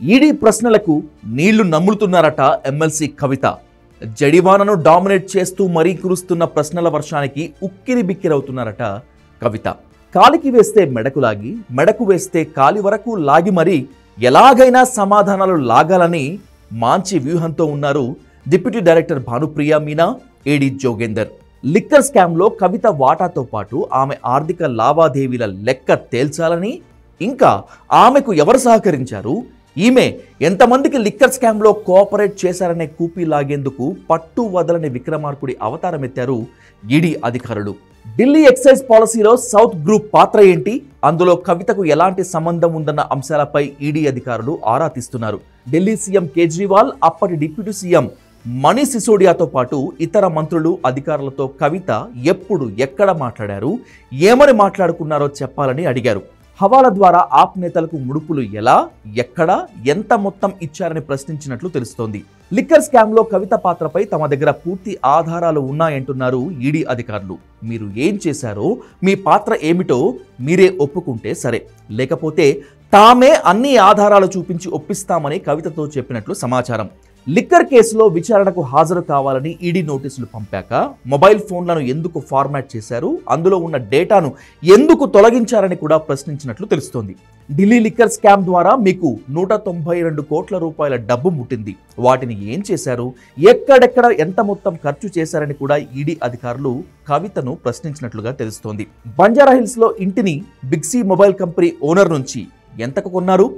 ED ప్రశ్నలకు నీళ్లు నమ్ములుతున్నారట MLC కవిత. జడివానను dominate చేస్తూ మరీ కురుస్తున్న ప్రశ్నల వర్షానికి ఉక్కిరి బిక్కిరవుతున్నారట కవిత. కాలికి వేస్తే మెడకు లాగి, మెడకు వేస్తే కాలి వరకు లాగి మరీ ఎలాగైనా సమాధానాలు లాగాలని మాంచి వ్యూహంతో ఉన్నారు డిప్యూటీ డైరెక్టర్ భానుప్రియ మీనా, ఏడీ జోగేందర్. లిక్కర్ స్కామ్లో కవిత వాటాతో పాటు ఆమె ఆర్థిక లావాదేవీల లెక్క తేల్చాలని, ఇంకా ఆమెకు ఎవరు సహకరించారు, ఈమె ఎంతమందికి లిక్కర్ స్కామ్లో కోఆపరేట్ చేశారనే కూపీ లాగేందుకు పట్టు వదలని విక్రమార్కుడి అవతారమెత్తారు ఈడీ అధికారులు. ఢిల్లీ ఎక్సైజ్ పాలసీలో సౌత్ గ్రూప్ పాత్ర ఏంటి, అందులో కవితకు ఎలాంటి సంబంధం ఉందన్న అంశాలపై ఈడీ అధికారులు ఆరా తీస్తున్నారు. ఢిల్లీ సీఎం కేజ్రీవాల్, అప్పటి డిప్యూటీ సీఎం మనీష్ సిసోడియాతో పాటు ఇతర మంత్రులు, అధికారులతో కవిత ఎప్పుడు ఎక్కడ మాట్లాడారు, ఏమని మాట్లాడుకున్నారో చెప్పాలని అడిగారు. హవాలా ద్వారా ఆప్ నేతలకు ముడుపులు ఎలా, ఎక్కడ, ఎంత మొత్తం ఇచ్చారని ప్రశ్నించినట్లు తెలుస్తోంది. లిక్కర్ స్కామ్లో కవిత పాత్రపై తమ దగ్గర పూర్తి ఆధారాలు ఉన్నాయంటున్నారు ఈడీ అధికారులు. మీరు ఏం చేశారో, మీ పాత్ర ఏమిటో మీరే ఒప్పుకుంటే సరే, లేకపోతే తామే అన్ని ఆధారాలు చూపించి ఒప్పిస్తామని కవితతో చెప్పినట్లు సమాచారం. లిక్కర్ కేసులో విచారణకు హాజరు కావాలని ఈడీ నోటీసులు పంపాక మొబైల్ ఫోన్లను ఎందుకు ఫార్మాట్ చేశారు, అందులో ఉన్న డేటాను ఎందుకు తొలగించారని కూడా ప్రశ్నించినట్లు తెలుస్తోంది. ఢిల్లీ లిక్కర్ స్కామ్ ద్వారా మీకు 192 కోట్ల రూపాయల డబ్బు ముట్టింది. వాటిని ఏం చేశారు, ఎక్కడెక్కడ ఎంత మొత్తం ఖర్చు చేశారని కూడా ఈడీ అధికారులు కవితను ప్రశ్నించినట్లుగా తెలుస్తోంది. బంజారాహిల్స్ లో ఇంటిని బిగ్సీ మొబైల్ కంపెనీ ఓనర్ నుంచి ఎంతకు కొన్నారు,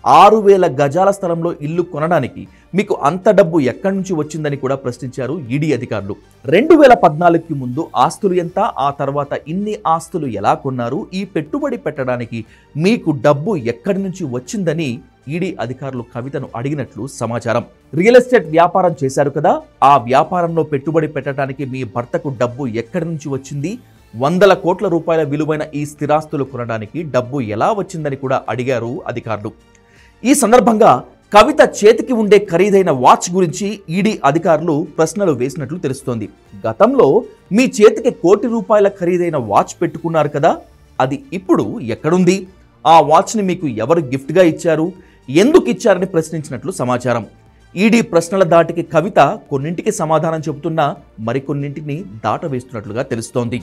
6000 గజాల స్థలంలో ఇల్లు కొనడానికి మీకు అంత డబ్బు ఎక్కడి నుంచి వచ్చిందని కూడా ప్రశ్నించారు ఈడీ అధికారులు. 2014కి ముందు ఆస్తులు ఎంత, ఆ తర్వాత ఇన్ని ఆస్తులు ఎలా కొన్నారు, ఈ పెట్టుబడి పెట్టడానికి మీకు డబ్బు ఎక్కడి నుంచి వచ్చిందని ఈడీ అధికారులు కవితను అడిగినట్లు సమాచారం. రియల్ ఎస్టేట్ వ్యాపారం చేశారు కదా, ఆ వ్యాపారంలో పెట్టుబడి పెట్టడానికి మీ భర్తకు డబ్బు ఎక్కడి నుంచి వచ్చింది, 100 కోట్ల రూపాయల విలువైన ఈ స్థిరాస్తులు కొనడానికి డబ్బు ఎలా వచ్చిందని కూడా అడిగారు అధికారులు. ఈ సందర్భంగా కవిత చేతికి ఉండే ఖరీదైన వాచ్ గురించి ఈడీ అధికారులు ప్రశ్నలు వేసినట్లు తెలుస్తోంది. గతంలో మీ చేతికి 1 కోటి రూపాయల ఖరీదైన వాచ్ పెట్టుకున్నారు కదా, అది ఇప్పుడు ఎక్కడుంది, ఆ వాచ్ని మీకు ఎవరు గిఫ్ట్గా ఇచ్చారు, ఎందుకు ఇచ్చారని ప్రశ్నించినట్లు సమాచారం. ఈడీ ప్రశ్నల దాటికి కవిత కొన్నింటికి సమాధానం చెబుతున్నా మరికొన్నింటిని దాటవేస్తున్నట్లుగా తెలుస్తోంది.